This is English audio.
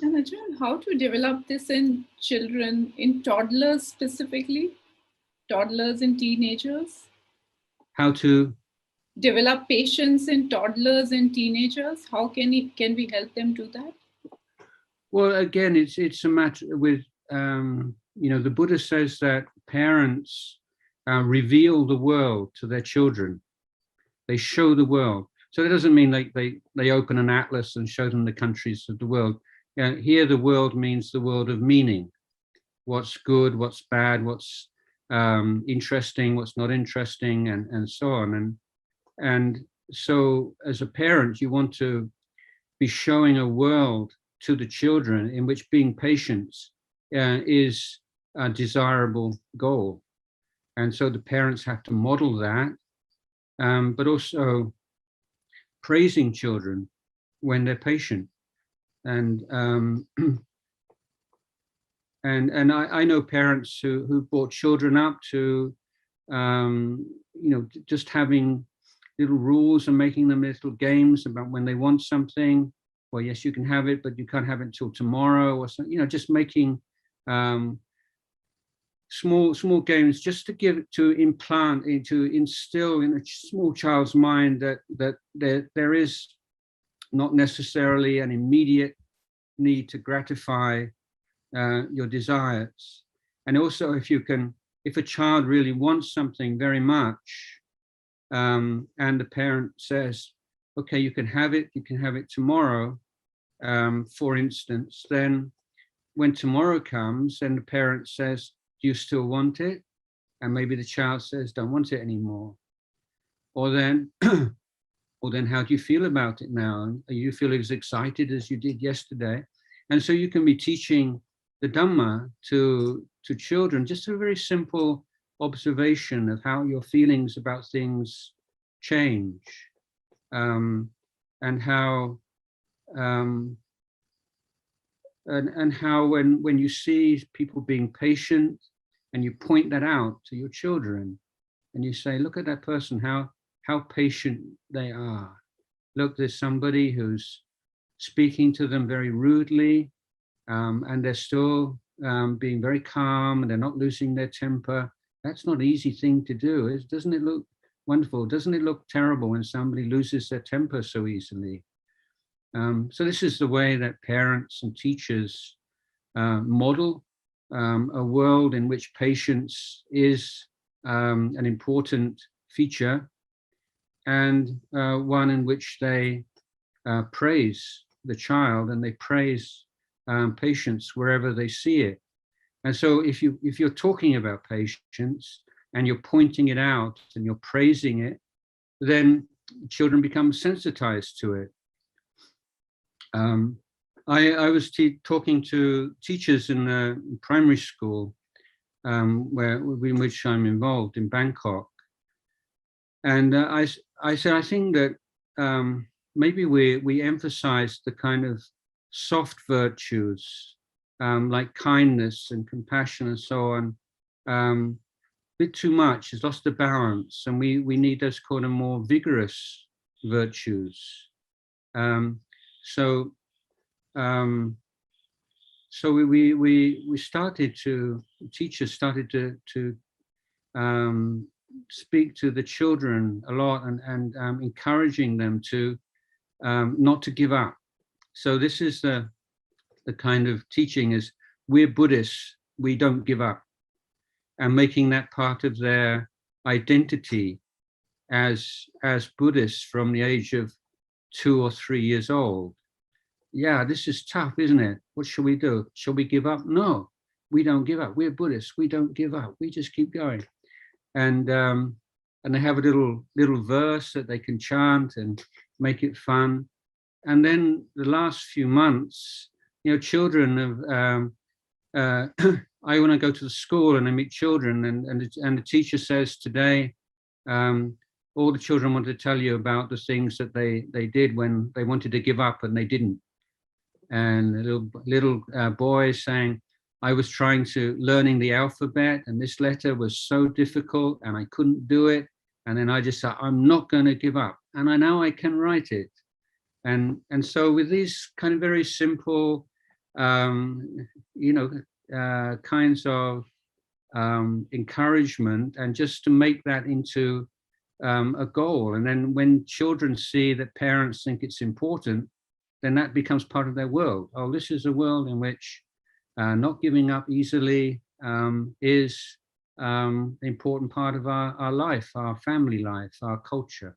And Ajahn, how to develop this in children, in toddlers specifically, toddlers and teenagers? How to, Develop patience in toddlers and teenagers. How can we help them do that? well, again, it's a matter with, the Buddha says that parents reveal the world to their children. They show the world. So that doesn't mean like they open an atlas and show them the countries of the world. Here, the world means the world of meaning. What's good, what's bad, what's interesting, what's not interesting, and so on. And so as a parent, you want to be showing a world to the children in which being patient is a desirable goal. And so the parents have to model that, but also praising children when they're patient. And and I know parents who brought children up to, just having little rules and making them little games about when they want something. Well, yes, you can have it, but you can't have it until tomorrow, or something. Just making small games, just to instill in a small child's mind that there is not necessarily an immediate need to gratify your desires. And also, if a child really wants something very much, and the parent says, okay, you can have it tomorrow, for instance, then when tomorrow comes and the parent says, do you still want it? And maybe the child says, don't want it anymore. Or then, how do you feel about it now? Do you feel as excited as you did yesterday? And so you can be teaching the Dhamma to children, just a very simple observation of how your feelings about things change, and how and how when you see people being patient and you point that out to your children and you say, look at that person, how patient they are. Look, there's somebody who's speaking to them very rudely, and they're still being very calm and they're not losing their temper. That's not an easy thing to do. Doesn't it look wonderful? Doesn't it look terrible when somebody loses their temper so easily? So this is the way that parents and teachers model a world in which patience is an important feature, and one in which they praise the child and they praise patience wherever they see it. And so if you're talking about patience and you're pointing it out and you're praising it, then children become sensitized to it. I was talking to teachers in the primary school in which I'm involved in Bangkok, and I said, I think that maybe we emphasize the kind of soft virtues like kindness and compassion and so on a bit too much. It's lost the balance, and we need those kind of more vigorous virtues. So we started to, teachers started to speak to the children a lot and encouraging them to not to give up. So this is the kind of teaching is, we're Buddhists, we don't give up, and making that part of their identity as Buddhists from the age of 2 or 3 years old. Yeah, this is tough, isn't it? What shall we do? Shall we give up? No, we don't give up. We're Buddhists. We don't give up. We just keep going. And they have a little verse that they can chant and make it fun. And then the last few months, children of I want to go to the school and I meet children, and the teacher says today, all the children want to tell you about the things that they did when they wanted to give up and they didn't. And little boys saying, I was learning the alphabet, and this letter was so difficult and I couldn't do it. And then I just said, I'm not going to give up. And now I can write it. And so with these kind of very simple you know, kinds of encouragement, and just to make that into a goal. And then when children see that parents think it's important, then that becomes part of their world. Oh, this is a world in which not giving up easily is an important part of our life, our family life, our culture.